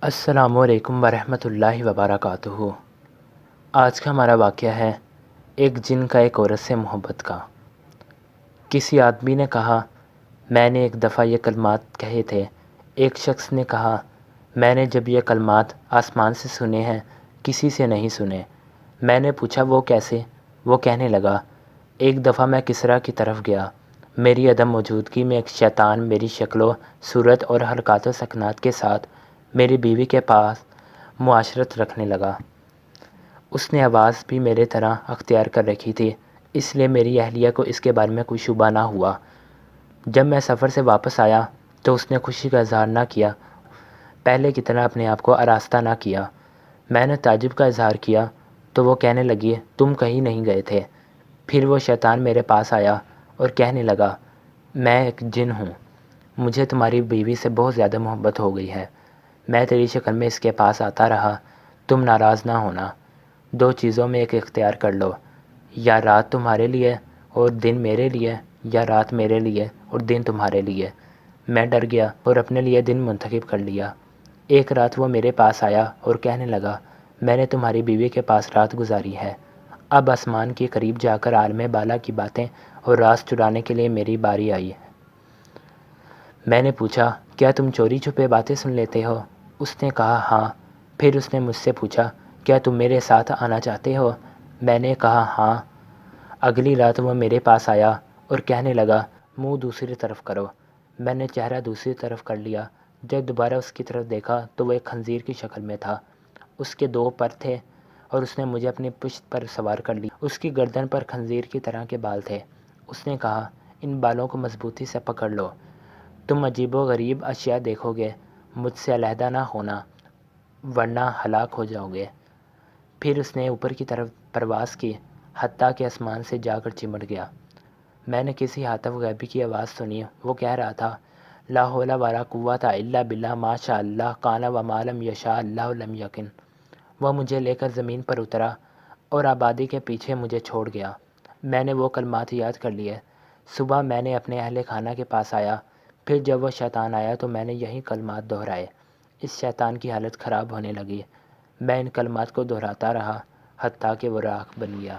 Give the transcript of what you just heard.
السلام علیکم ورحمۃ اللہ وبرکاتہ۔ آج کا ہمارا واقعہ ہے ایک جن کا ایک عورت سے محبت کا۔ کسی آدمی نے کہا، میں نے ایک دفعہ یہ کلمات کہے تھے۔ ایک شخص نے کہا، میں نے جب یہ کلمات آسمان سے سنے ہیں، کسی سے نہیں سنے۔ میں نے پوچھا وہ کیسے؟ وہ کہنے لگا، ایک دفعہ میں کسریٰ کی طرف گیا۔ میری عدم موجودگی میں ایک شیطان میری شکل و صورت اور حرکات و سکنات کے ساتھ میری بیوی کے پاس معاشرت رکھنے لگا۔ اس نے آواز بھی میرے طرح اختیار کر رکھی تھی، اس لیے میری اہلیہ کو اس کے بارے میں کوئی شبہ نہ ہوا۔ جب میں سفر سے واپس آیا تو اس نے خوشی کا اظہار نہ کیا، پہلے کی طرح اپنے آپ کو آراستہ نہ کیا۔ میں نے تعجب کا اظہار کیا تو وہ کہنے لگی، تم کہیں نہیں گئے تھے۔ پھر وہ شیطان میرے پاس آیا اور کہنے لگا، میں ایک جن ہوں، مجھے تمہاری بیوی سے بہت زیادہ محبت ہو گئی ہے۔ میں تیری شکل میں اس کے پاس آتا رہا، تم ناراض نہ ہونا۔ دو چیزوں میں ایک اختیار کر لو، یا رات تمہارے لیے اور دن میرے لیے، یا رات میرے لیے اور دن تمہارے لیے۔ میں ڈر گیا اور اپنے لیے دن منتخب کر لیا۔ ایک رات وہ میرے پاس آیا اور کہنے لگا، میں نے تمہاری بیوی کے پاس رات گزاری ہے، اب آسمان کے قریب جا کر عالم بالا کی باتیں اور راز چرانے کے لیے میری باری آئی ہے۔ میں نے پوچھا، کیا تم چوری چھپے باتیں سن لیتے ہو؟ اس نے کہا، ہاں۔ پھر اس نے مجھ سے پوچھا، کیا تم میرے ساتھ آنا چاہتے ہو؟ میں نے کہا، ہاں۔ اگلی رات وہ میرے پاس آیا اور کہنے لگا، منہ دوسری طرف کرو۔ میں نے چہرہ دوسری طرف کر لیا۔ جب دوبارہ اس کی طرف دیکھا تو وہ ایک خنزیر کی شکل میں تھا۔ اس کے 2 پر تھے اور اس نے مجھے اپنی پشت پر سوار کر لیا۔ اس کی گردن پر خنزیر کی طرح کے بال تھے۔ اس نے کہا، ان بالوں کو مضبوطی سے پکڑ لو، تم عجیب و غریب اشیاء دیکھو گے، مجھ سے علیحدہ نہ ہونا ورنہ ہلاک ہو جاؤ گے۔ پھر اس نے اوپر کی طرف پرواز کی، حتیٰ کہ آسمان سے جا کر چمٹ گیا۔ میں نے کسی ہاتف غیبی کی آواز سنی، وہ کہہ رہا تھا، لا حول ولا قوۃ الا باللہ ما شاء اللہ کان وما لم یشاء اللہ لم یکن۔ وہ مجھے لے کر زمین پر اترا اور آبادی کے پیچھے مجھے چھوڑ گیا۔ میں نے وہ کلمات یاد کر لیے۔ صبح میں نے اپنے اہل خانہ کے پاس آیا، پھر جب وہ شیطان آیا تو میں نے یہی کلمات دہرائے۔ اس شیطان کی حالت خراب ہونے لگی۔ میں ان کلمات کو دہراتا رہا، حتیٰ کہ وہ راکھ بن گیا۔